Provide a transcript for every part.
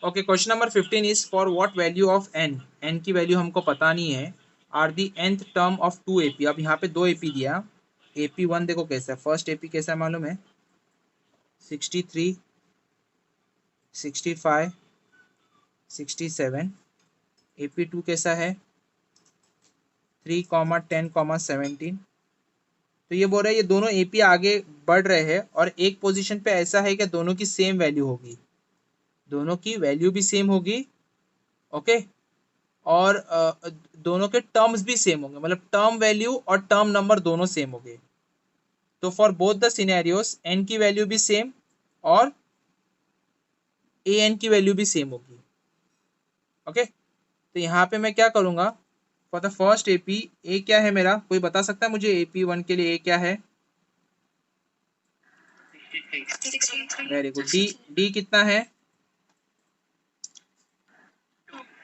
Okay, question number 15 is for what value of n, n की value हमको पता नहीं है, are the nth term of 2 AP। अब यहाँ पे 2 AP दिया, AP1 देखो कैसा है, फर्स्ट AP कैसा है मालूम है, 63, 65, 67। AP2 कैसा है, 3, 10, 17। तो ये बोल रहा है ये दोनों AP आगे बढ़ रहे हैं और एक पोजीशन पे ऐसा है कि दोनों की सेम वैल्यू होगी, दोनों की वैल्यू भी सेम होगी, ओके, और दोनों के टर्म्स भी सेम होंगे, मतलब टर्म वैल्यू और टर्म नंबर दोनों सेम होंगे। तो for both the scenarios n की वैल्यू भी सेम और ए एन की वैल्यू भी सेम होगी, ओके। तो यहाँ पे मैं क्या करूंगा, for the first AP, a क्या है मेरा, कोई बता सकता है मुझे AP1 के लिए ए क्या है? Very good. डी, डी कितना है?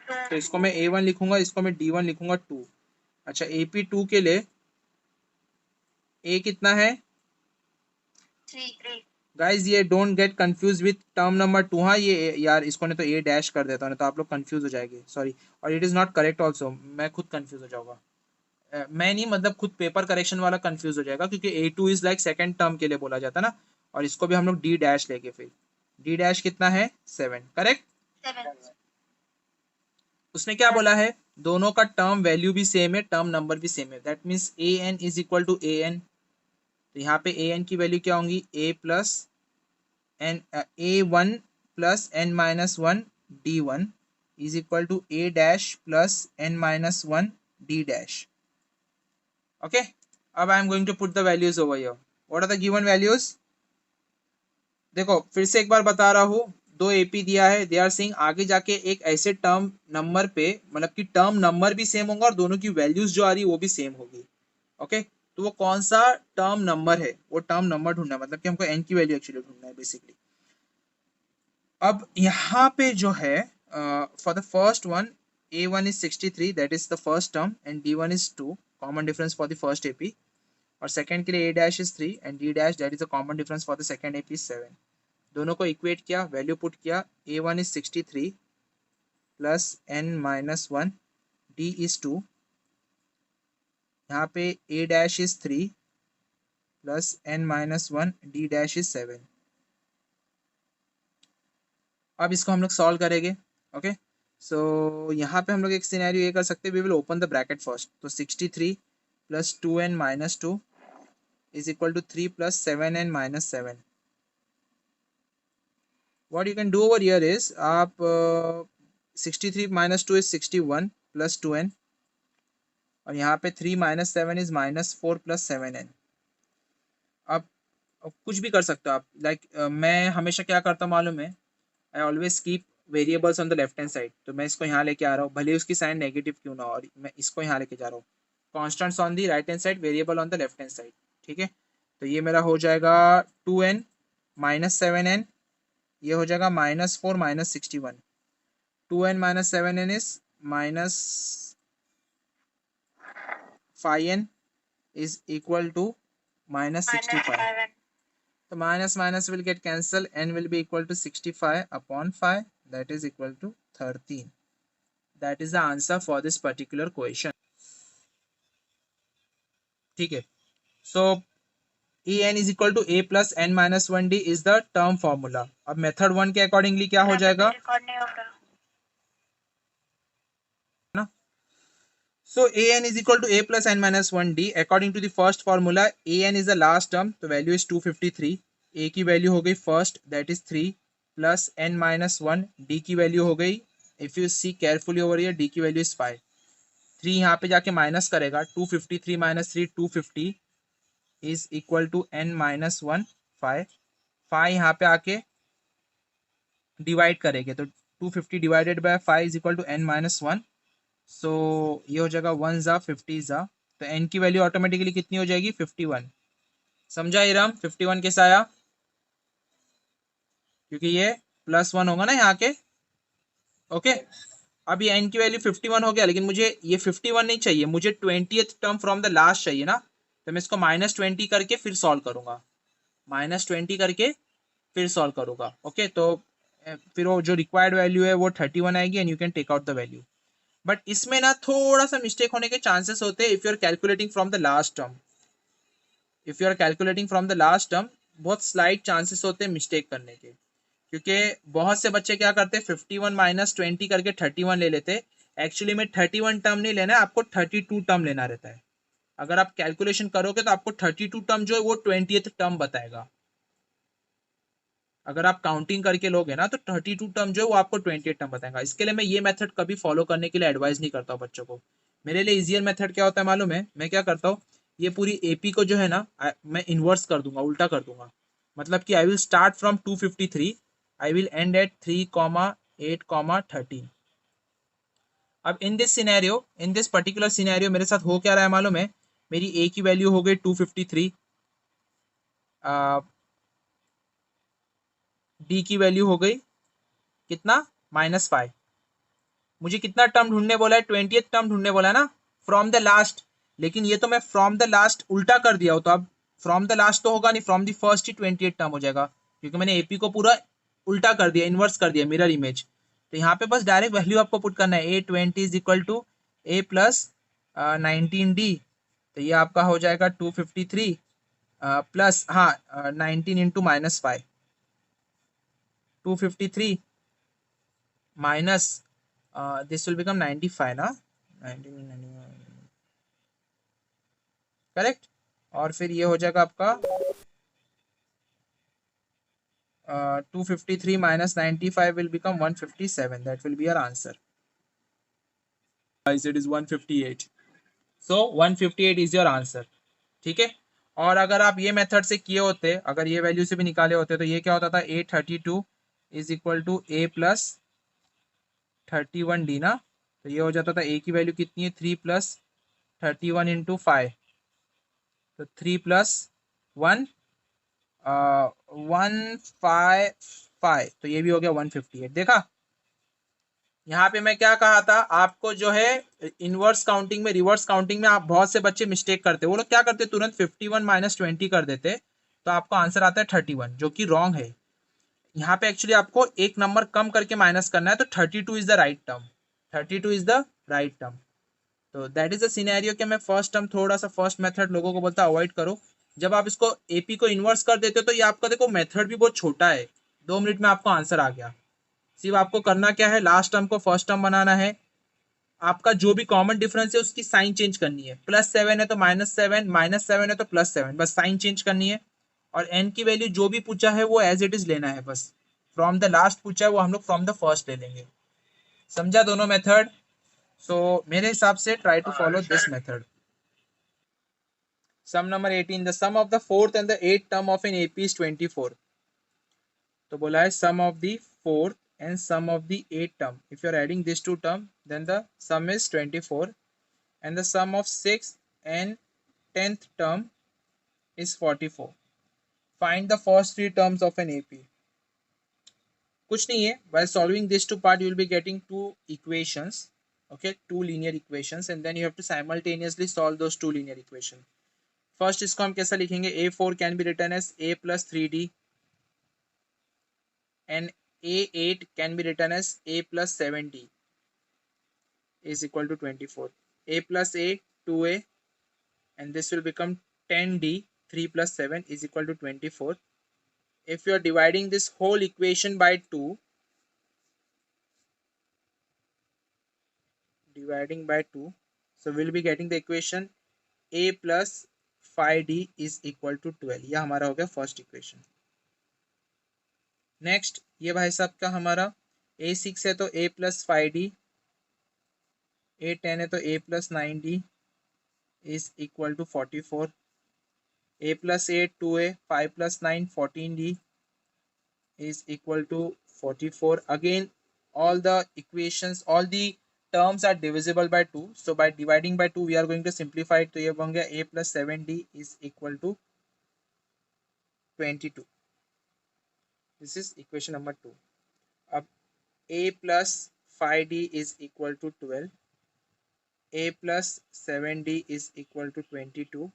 तो इसको मैं A1 लिखूंगा, इसको मैं D1 लिखूंगा 2। अच्छा, AP2 के लिए ए कितना है? 3। गाइज ये don't get confuse with term number 2। हाँ ये यार इसको नहीं तो ए डैश कर देता हूँ, तो आप लोग कंफ्यूज हो जाएंगे, सॉरी। और it is not correct also, मैं खुद कंफ्यूज हो जाऊंगा, मैं नहीं मतलब खुद पेपर करेक्शन वाला कंफ्यूज हो जाएगा, क्योंकि A2 is like second term के लिए बोला जाता है ना, और इसको भी हम लोग डी डैश लेके, फिर डी डैश कितना है? 7, करेक्ट। 7। उसने क्या बोला है, दोनों का टर्म वैल्यू भी सेम है, टर्म नंबर भी सेम है, that means a n is equal to a n. तो यहाँ पे ए एन की वैल्यू क्या होंगी, a plus n, A1 plus n minus 1 D1 is equal to A dash plus n minus 1 D dash, okay. अब I am going to put the values over here, what are the given values? देखो फिर से एक बार बता रहा हूँ, 2 AP दिया है, दे आर सेइंग आगे जाके एक ऐसे टर्म नंबर पे, मतलब कि टर्म नंबर भी सेम होगा और दोनों की वैल्यूज जो आ रही है वो भी सेम होगी, ओके। तो वो कौन सा टर्म नंबर है, वो टर्म नंबर ढूंढना है, मतलब कि हमको n की वैल्यू एक्चुअली ढूंढना है बेसिकली। अब यहाँ पे जो है, for the first one, A1 is 63, that is the first term, and D1 is 2, common difference for the first AP, और सेकंड के लिए A dash is 3 and D dash, that is the common difference for the second AP is 7। दोनों को equate किया, value put किया, A1 is 63 plus n minus 1, D is 2, यहाँ पे A dash is 3 plus n minus 1, D dash is 7। अब इसको हम लोग सॉल्व करेंगे, ओके। सो यहाँ पे हम लोग एक सिनेरियो ये कर सकते हैं, we will open the bracket first. तो 63 plus 2n minus 2 is equal to 3 plus 7n minus 7। What you can do over here is, आप 63 माइनस 2 इज 61 प्लस 2n, और यहाँ पे 3 minus 7 is minus 4 plus 7n। अब कुछ भी कर सकते हो आप, लाइक मैं हमेशा क्या करता हूँ मालूम है, I always keep variables on the left hand side. तो मैं इसको यहाँ लेके आ रहा हूँ, भले उसकी साइन नेगेटिव क्यों ना हो, और मैं इसको यहाँ लेके जा रहा हूँ, constants on the right hand side, variable on the left hand side, ठीक है। तो ये मेरा हो जाएगा 2n माइनस 7n, ये हो जाएगा minus 4 minus 61। 2n minus 7n is minus 5n is equal to minus 65। So minus minus will get cancelled, n will be equal to 65 upon 5, that is equal to 13. That is the answer for this particular question. ठीक है, so en is equal to a plus n minus 1d is the term formula. अब method 1 के accordingly क्या हो जाएगा ना, so an is equal to a plus n minus 1d according to the first formula, an is the last term, तो value is 253, a की वैल्यू हो गई first that is 3 plus n minus 1, d की वैल्यू हो गई, if you see carefully over here, d की वैल्यू इज 5। 3 यहाँ पे जाके माइनस करेगा, 253 minus 3 250 is equal to n minus 1 5। 5 यहाँ पे आके डिवाइड करेंगे, तो 250 divided by 5 is equal to n minus 1। So ये हो जाएगा 1 जा 50 जा, तो n की वैल्यू ऑटोमेटिकली कितनी हो जाएगी 51। समझा इरम, 51 कैसा आया, क्योंकि ये +1 होगा ना यहाँ के, ओके। अब ये n की वैल्यू 51 हो गया, लेकिन मुझे ये 51 नहीं चाहिए, मुझे 20th term from the last चाहिए ना, तो मैं इसको -20 करके फिर सॉल्व करूंगा, -20 करके फिर सॉल्व करूंगा, ओके। तो फिर वो जो रिक्वायर्ड वैल्यू है वो 31 आएगी and you can take out the value. But इसमें ना थोड़ा सा मिस्टेक होने के चांसेस होते हैं if you are calculating from the last term. If you are calculating from the last term बहुत स्लाइट चांसेस होते हैं मिस्टेक करने के, क्योंकि बहुत से बच्चे क्या करते हैं 51 माइनस 20 करके 31 ले लेते। एक्चुअली में 31 टर्म नहीं लेना है, आपको 32 टर्म लेना रहता है। अगर आप कैलकुलेशन करोगे तो आपको 32 टर्म जो है वो 20th टर्म बताएगा। अगर आप काउंटिंग करके लोगे ना तो 32 टर्म जो है वो आपको 28 टर्म बताएगा। इसके लिए मैं ये मेथड कभी फॉलो करने के लिए एडवाइस नहीं करता हूँ बच्चों को। मेरे लिए इजियर मेथड क्या होता है मालूम है? मैं क्या करता हूँ, ये पूरी एपी को जो है ना मैं इन्वर्स कर दूंगा, उल्टा कर दूंगा। मतलब कि I will start from 253, I will end at 3,8,13। अब इन दिस पर्टिकुलर सिनेरियो मेरे साथ हो क्या रहा है मालूम है? मेरी ए की वैल्यू हो गई 253, डी की वैल्यू हो गई कितना, -5। मुझे कितना टर्म ढूंढने बोला है? 20th टर्म ढूंढने बोला है ना, फ्रॉम द लास्ट। लेकिन ये तो मैं फ्रॉम द लास्ट उल्टा कर दिया हो, तो अब फ्रॉम द लास्ट तो होगा नहीं, from the first he 20th term हो जाएगा, क्योंकि मैंने एपी को पूरा उल्टा कर दिया, इन्वर्स कर दिया, मिरर इमेज। तो यहाँ पे बस डायरेक्ट वैल्यू आपको पुट करना है, A20 is equal to A plus 19D। तो ये आपका हो जाएगा 253 प्लस, हाँ, 19 into -5, 253 minus this will become 95 ना, 19, करेक्ट। और फिर ये हो जाएगा आपका 253 minus 95 will become 157, that will be our answer. Guys it is 158, so 158 is your answer. ठीक है। और अगर आप ये मेथड से किए होते, अगर ये वैल्यू से भी निकाले होते, तो ये क्या होता था, A32 is equal to A plus 31D ना। तो ये हो जाता था, A की वैल्यू कितनी है, 3 प्लस 31 इंटू 5, तो 3 प्लस 1 155, तो ये भी हो गया 158। देखा, यहाँ पे मैं क्या कहा था आपको, जो है इनवर्स काउंटिंग में, रिवर्स काउंटिंग में आप बहुत से बच्चे मिस्टेक करते, वो लोग क्या करते, तुरंत 51 माइनस 20 कर देते, तो आपको आंसर आता है 31, जो कि रॉन्ग है। यहाँ पे एक्चुअली आपको एक नंबर कम करके माइनस करना है, तो 32 is the right term, 32 is the right term. तो दैट इज द सिनेरियो कि मैं फर्स्ट टर्म, थोड़ा सा फर्स्ट मेथड लोगों को बोलता अवॉइड करो। जब आप इसको एपी को इन्वर्स कर देते हो तो ये आपका देखो मेथड भी बहुत छोटा है, 2 मिनट में आपको आंसर आ गया। सिर्फ आपको करना क्या है, लास्ट टर्म को फर्स्ट टर्म बनाना है, आपका जो भी कॉमन डिफरेंस है उसकी साइन चेंज करनी है, +7 है तो -7, -7 है तो +7, बस साइन चेंज करनी है। और एन की वैल्यू जो भी पूछा है वो एज इट इज लेना है, बस फ्रॉम द लास्ट पूछा है वो हम लोग फ्रॉम द फर्स्ट ले लेंगे। समझा दोनों मेथड? सो मेरे हिसाब से try to follow this method. Sum number 18, the sum of the fourth and the eight term of an AP is 24। तो बोला है sum of the fourth and sum of the 8 term, if you are adding these two term then the sum is 24, and the sum of 6th and 10th term is 44. Find the first three terms of an AP. कुछ नहीं है, by solving this two part you will be getting two equations, okay, two linear equations, and then you have to simultaneously solve those two linear equations. First इसको हम कैसा लिखेंगे, A4 can be written as A plus 3D, and A8 can be written as A plus 7D is equal to 24. A plus A, 2A, and this will become 10D, 3 plus 7 is equal to 24. If you are dividing this whole equation by 2, so we'll be getting the equation A plus 5D is equal to 12. यह हमारा हो गया first equation. Next ये भाई साहब का हमारा A6 है तो A plus 5D, A10 है तो A plus 9D is equal to 44. A plus 8, 2A, 5 plus 9, 14D is equal to 44. Again, all the equations, all the terms are divisible by 2. So by dividing by 2, we are going to simplify it. तो ये बन गया A plus 7D is equal to 22. This is equation number 2. अब A plus 5D is equal to 12. A plus 7D is equal to 22.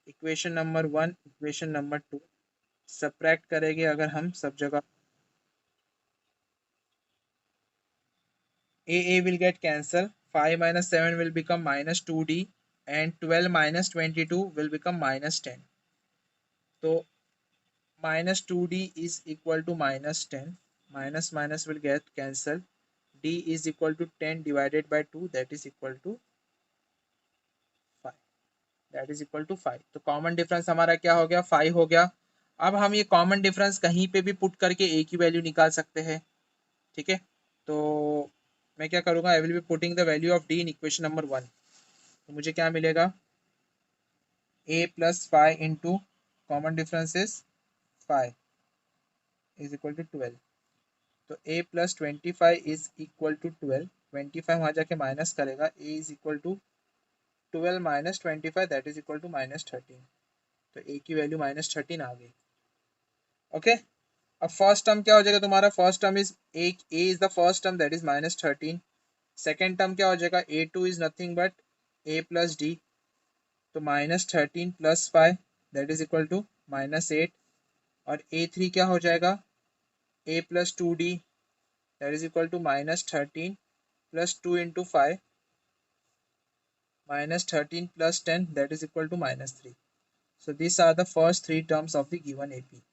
Equation number 1, equation number 2. Subtract करेंगे अगर हम सब जगह, A will get cancelled. 5 minus 7 will become minus 2D, and 12 minus 22 will become minus 10. So minus 2D is equal to minus 10. Minus minus will get cancelled. D is equal to 10 divided by 2, that is equal to 5. That is equal to 5. तो common difference हमारा क्या हो गया? 5 हो गया. अब हम ये कॉमन डिफरेंस कहीं पे भी पुट करके ए की वैल्यू निकाल सकते हैं. ठीक है, तो मैं क्या करूँगा, I will be putting the value of d in equation number 1. तो मुझे क्या मिलेगा? A plus 5 into common difference is 5 is equal to 12. तो a plus 25 is equal to 12. 25 वहाँ जाके माइनस करेगा. A is equal to 12 minus 25, that is equal to minus 13. तो ए की वैल्यू माइनस 13 आ गई. ओके, अब फर्स्ट टर्म क्या हो जाएगा तुम्हारा? First term is a is the first term, that is minus 13. Second term क्या हो जाएगा? A2 is nothing but a plus d. तो minus 13 plus 5, that is equal to minus 8. और A3 क्या हो जाएगा? A plus 2D, that is equal to minus 13 plus 2 into 5, minus 13 plus 10, that is equal to minus 3. So these are the first three terms of the given AP.